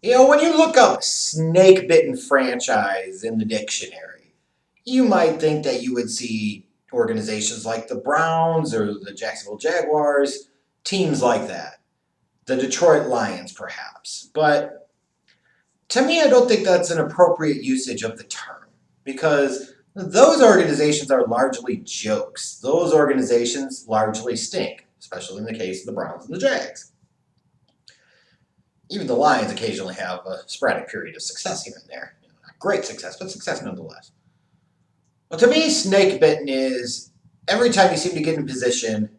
When you look up snake bitten franchise in the dictionary, you might think that you would see organizations like the Browns or the Jacksonville Jaguars, teams like that. The Detroit Lions, perhaps. But to me, I don't think that's an appropriate usage of the term because those organizations are largely jokes. Those organizations largely stink, especially in the case of the Browns and the Jags. Even the Lions occasionally have a sporadic period of success here and there. Not great success, but success nonetheless. Well, to me, snake bitten is every time you seem to get in position,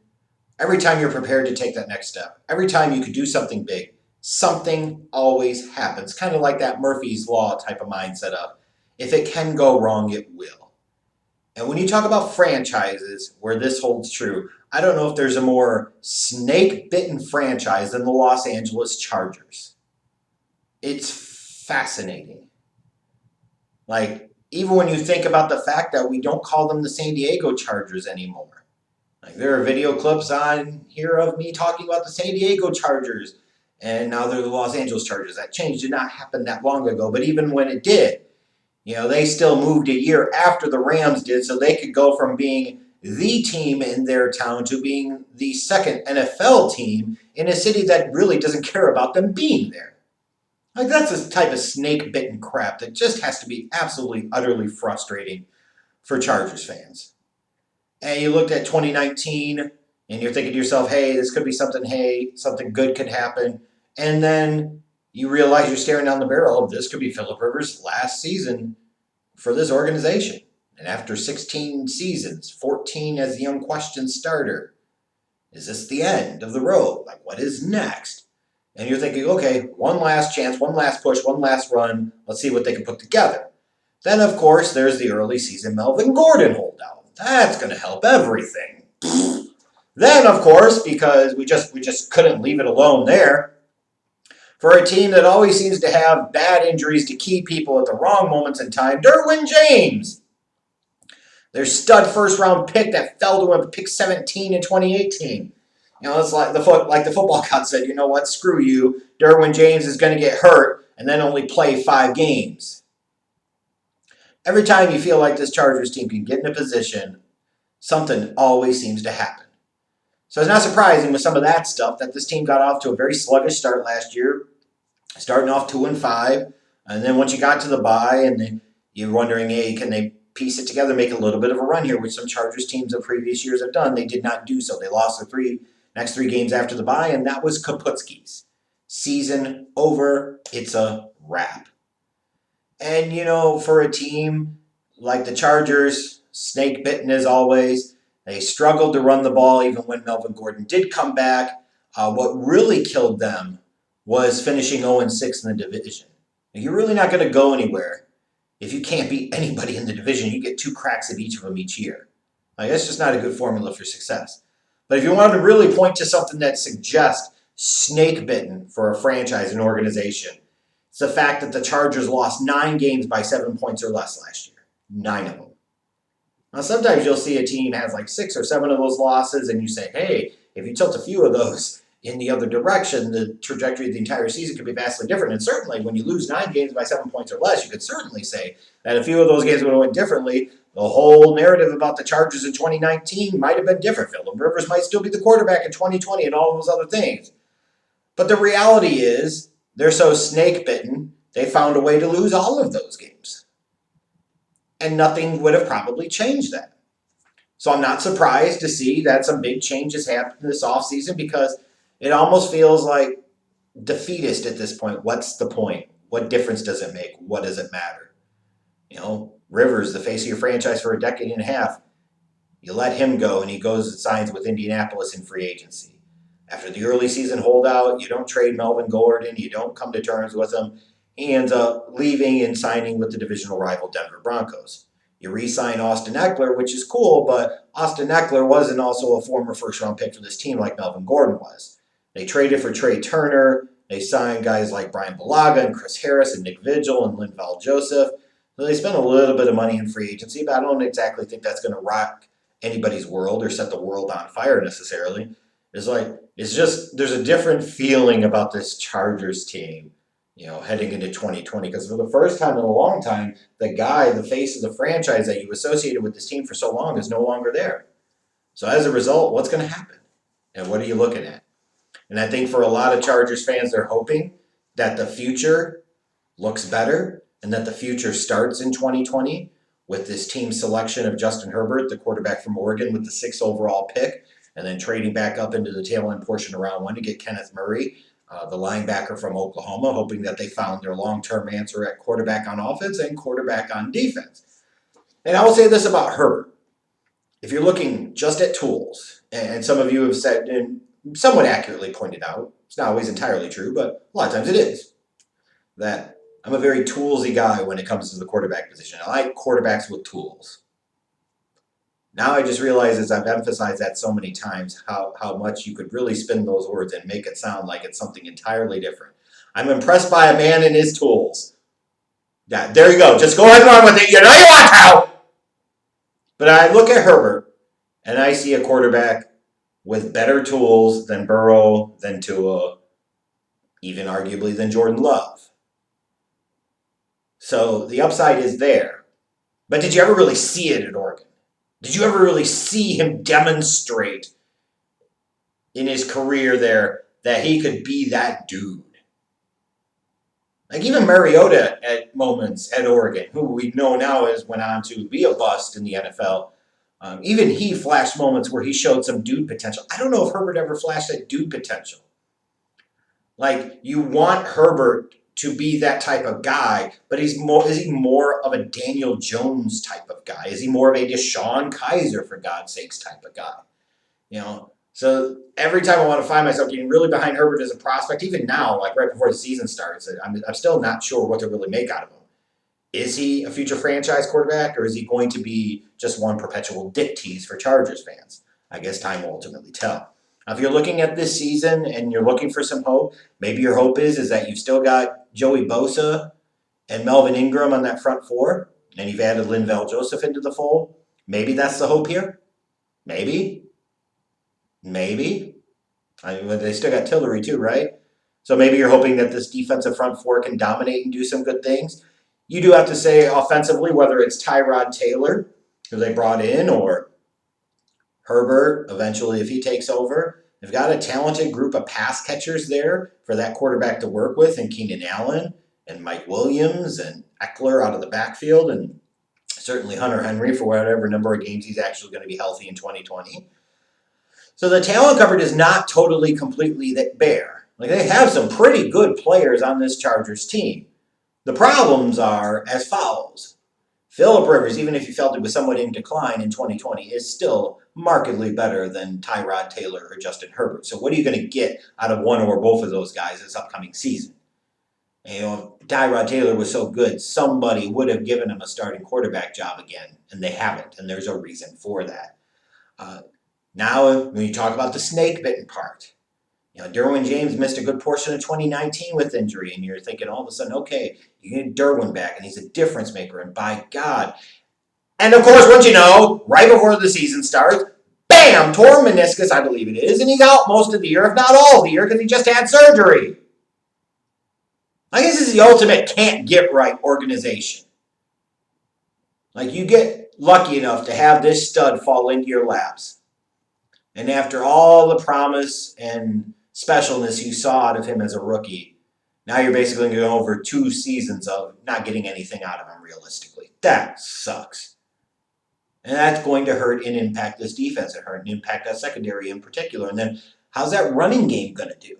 every time you're prepared to take that next step, every time you could do something big, something always happens. Kind of like that Murphy's Law type of mindset of if it can go wrong, it will. And when you talk about franchises where this holds true, I don't know if there's a more snake bitten franchise than the Los Angeles Chargers. It's fascinating. Like, even when you think about the fact that we don't call them the San Diego Chargers anymore. Like, there are video clips on here of me talking about the San Diego Chargers, and now they're the Los Angeles Chargers. That change did not happen that long ago, but even when it did, they still moved a year after the Rams did, so they could go from being the team in their town to being the second NFL team in a city that really doesn't care about them being there. Like, that's a type of snake bitten crap that just has to be absolutely, utterly frustrating for Chargers fans. And you looked at 2019 and you're thinking to yourself, hey, this could be something, hey, something good could happen. And then you realize you're staring down the barrel of this could be Philip Rivers' last season for this organization. And after 16 seasons, 14 as the unquestioned starter, is this the end of the road? Like, what is next? And you're thinking, okay, one last chance, one last push, one last run. Let's see what they can put together. Then, of course, there's the early season Melvin Gordon holdout. That's going to help everything. Then, of course, because we just couldn't leave it alone there, for a team that always seems to have bad injuries to key people at the wrong moments in time, Derwin James, their stud first round pick that fell to him pick 17 in 2018. It's like the football god said, you know what, screw you. Derwin James is going to get hurt and then only play 5 games. Every time you feel like this Chargers team can get in a position, something always seems to happen. So it's not surprising with some of that stuff that this team got off to a very sluggish start last year, starting off 2-5, and then once you got to the bye, and then you're wondering, hey, can they piece it together, make a little bit of a run here, which some Chargers teams of previous years have done. They did not do so. They lost their next three games after the bye, and that was Kaputski's. Season over. It's a wrap. And, for a team like the Chargers, snake bitten as always, they struggled to run the ball even when Melvin Gordon did come back. What really killed them was finishing 0-6 in the division. You're really not going to go anywhere if you can't beat anybody in the division. You get 2 cracks at each of them each year. That's just not a good formula for success. But if you wanted to really point to something that suggests snake bitten for a franchise and organization, it's the fact that the Chargers lost 9 games by 7 points or less last year. 9 of them. Now, sometimes you'll see a team has like 6 or 7 of those losses, and you say, hey, if you tilt a few of those in the other direction, the trajectory of the entire season could be vastly different. And certainly, when you lose 9 games by 7 points or less, you could certainly say that a few of those games would have went differently. The whole narrative about the Chargers in 2019 might have been different. Philip Rivers might still be the quarterback in 2020 and all those other things. But the reality is, they're so snake bitten, they found a way to lose all of those games. And nothing would have probably changed that. So I'm not surprised to see that some big changes happened this offseason because it almost feels like defeatist at this point. What's the point? What difference does it make? What does it matter? Rivers, the face of your franchise for a decade and a half, you let him go and he goes and signs with Indianapolis in free agency. After the early season holdout, you don't trade Melvin Gordon, you don't come to terms with him. He ends up leaving and signing with the divisional rival Denver Broncos. You re-sign Austin Eckler, which is cool, but Austin Eckler wasn't also a former first-round pick for this team like Melvin Gordon was. They traded for Trey Turner. They signed guys like Brian Bulaga and Chris Harris and Nick Vigil and Linval Joseph. So they spent a little bit of money in free agency, but I don't exactly think that's going to rock anybody's world or set the world on fire necessarily. It's just there's a different feeling about this Chargers team heading into 2020. Because for the first time in a long time, the guy, the face of the franchise that you associated with this team for so long is no longer there. So as a result, what's going to happen? And what are you looking at? And I think for a lot of Chargers fans, they're hoping that the future looks better and that the future starts in 2020 with this team selection of Justin Herbert, the quarterback from Oregon, with the 6th overall pick, and then trading back up into the tail end portion of round 1 to get Kenneth Murray, the linebacker from Oklahoma, hoping that they found their long-term answer at quarterback on offense and quarterback on defense. And I will say this about Herbert. If you're looking just at tools, and some of you have said and somewhat accurately pointed out, it's not always entirely true, but a lot of times it is, that I'm a very toolsy guy when it comes to the quarterback position. I like quarterbacks with tools. Now I just realize, as I've emphasized that so many times, how much you could really spin those words and make it sound like it's something entirely different. I'm impressed by a man and his tools. Yeah, there you go. Just go ahead and run with it. You know you want to. But I look at Herbert, and I see a quarterback with better tools than Burrow, than Tua, even arguably than Jordan Love. So the upside is there. But did you ever really see it at Oregon? Did you ever really see him demonstrate in his career there that he could be that dude? Like even Mariota at moments at Oregon, who we know now has went on to be a bust in the NFL, even he flashed moments where he showed some dude potential. I don't know if Herbert ever flashed that dude potential. Like, you want Herbert to be that type of guy, but is he more of a Daniel Jones type of guy? Is he more of a Deshaun Kaiser, for God's sakes, type of guy? So every time I want to find myself getting really behind Herbert as a prospect, even now, like right before the season starts, I'm still not sure what to really make out of him. Is he a future franchise quarterback, or is he going to be just one perpetual dick tease for Chargers fans? I guess time will ultimately tell. Now, if you're looking at this season and you're looking for some hope, maybe your hope is that you've still got Joey Bosa and Melvin Ingram on that front four, and you've added Linval Joseph into the fold. Maybe that's the hope here. Maybe. I mean, they still got Tillery too, right? So maybe you're hoping that this defensive front four can dominate and do some good things. You do have to say offensively, whether it's Tyrod Taylor, who they brought in, or Herbert, eventually if he takes over, they've got a talented group of pass catchers there for that quarterback to work with, and Keenan Allen and Mike Williams and Eckler out of the backfield, and certainly Hunter Henry for whatever number of games he's actually going to be healthy in 2020. So the talent cupboard is not totally completely bare. Like, they have some pretty good players on this Chargers team. The problems are as follows. Phillip Rivers, even if you felt it was somewhat in decline in 2020, is still markedly better than Tyrod Taylor or Justin Herbert. So what are you going to get out of one or both of those guys this upcoming season? If Tyrod Taylor was so good, somebody would have given him a starting quarterback job again, and they haven't, and there's a reason for that. Now, when you talk about the snake bitten part, Derwin James missed a good portion of 2019 with injury, and you're thinking all of a sudden, okay, you get Derwin back, and he's a difference maker, and by God. And of course, what you know, right before the season starts, bam, torn meniscus, I believe it is, and he's out most of the year, if not all of the year, because he just had surgery. I guess this is the ultimate can't get right organization. Like, you get lucky enough to have this stud fall into your laps. And after all the promise and specialness you saw out of him as a rookie, now you're basically going over 2 seasons of not getting anything out of him realistically. That sucks. And that's going to hurt and impact this defense. It hurt and impact that secondary in particular. And then how's that running game going to do?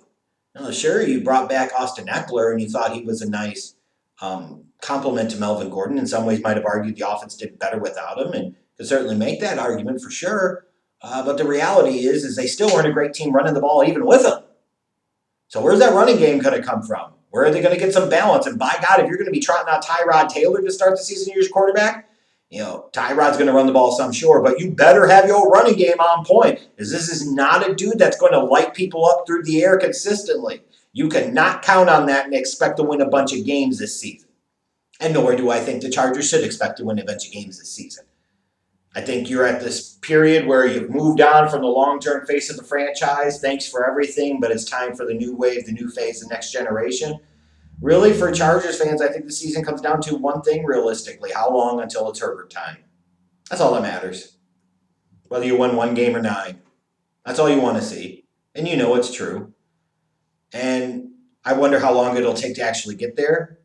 Now, sure, you brought back Austin Eckler and you thought he was a nice compliment to Melvin Gordon. In some ways, might have argued the offense did better without him, and could certainly make that argument for sure. But the reality is they still weren't a great team running the ball even with him. So where's that running game going to come from? Where are they going to get some balance? And by God, if you're going to be trotting out Tyrod Taylor to start the season as your quarterback, Tyrod's going to run the ball some, sure, but you better have your running game on point, because this is not a dude that's going to light people up through the air consistently. You cannot count on that and expect to win a bunch of games this season. And nor do I think the Chargers should expect to win a bunch of games this season. I think you're at this period where you've moved on from the long-term face of the franchise. Thanks for everything, but it's time for the new wave, the new phase, the next generation. Really, for Chargers fans, I think the season comes down to one thing realistically: how long until it's Herbert time? That's all that matters. Whether you win one game or nine, that's all you want to see, and you know it's true. And I wonder how long it'll take to actually get there.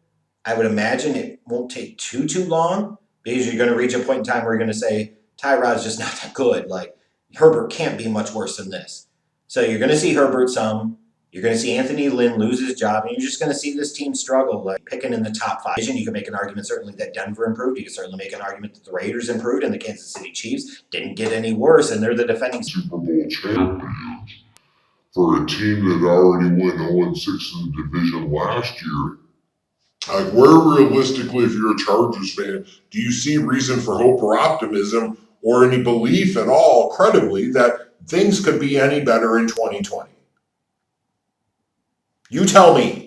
I would imagine it won't take too long because you're going to reach a point in time where you're going to say Tyrod's just not that good. Like Herbert can't be much worse than this. So you're going to see Herbert some. You're going to see Anthony Lynn lose his job, and you're just going to see this team struggle. Like picking in the top five, you can make an argument certainly that Denver improved. You can certainly make an argument that the Raiders improved, and the Kansas City Chiefs didn't get any worse, and they're the defending Super Bowl champions. For a team that already went 0-6 in the division last year, like where realistically, if you're a Chargers fan, do you see reason for hope or optimism or any belief at all, credibly, that things could be any better in 2020? You tell me.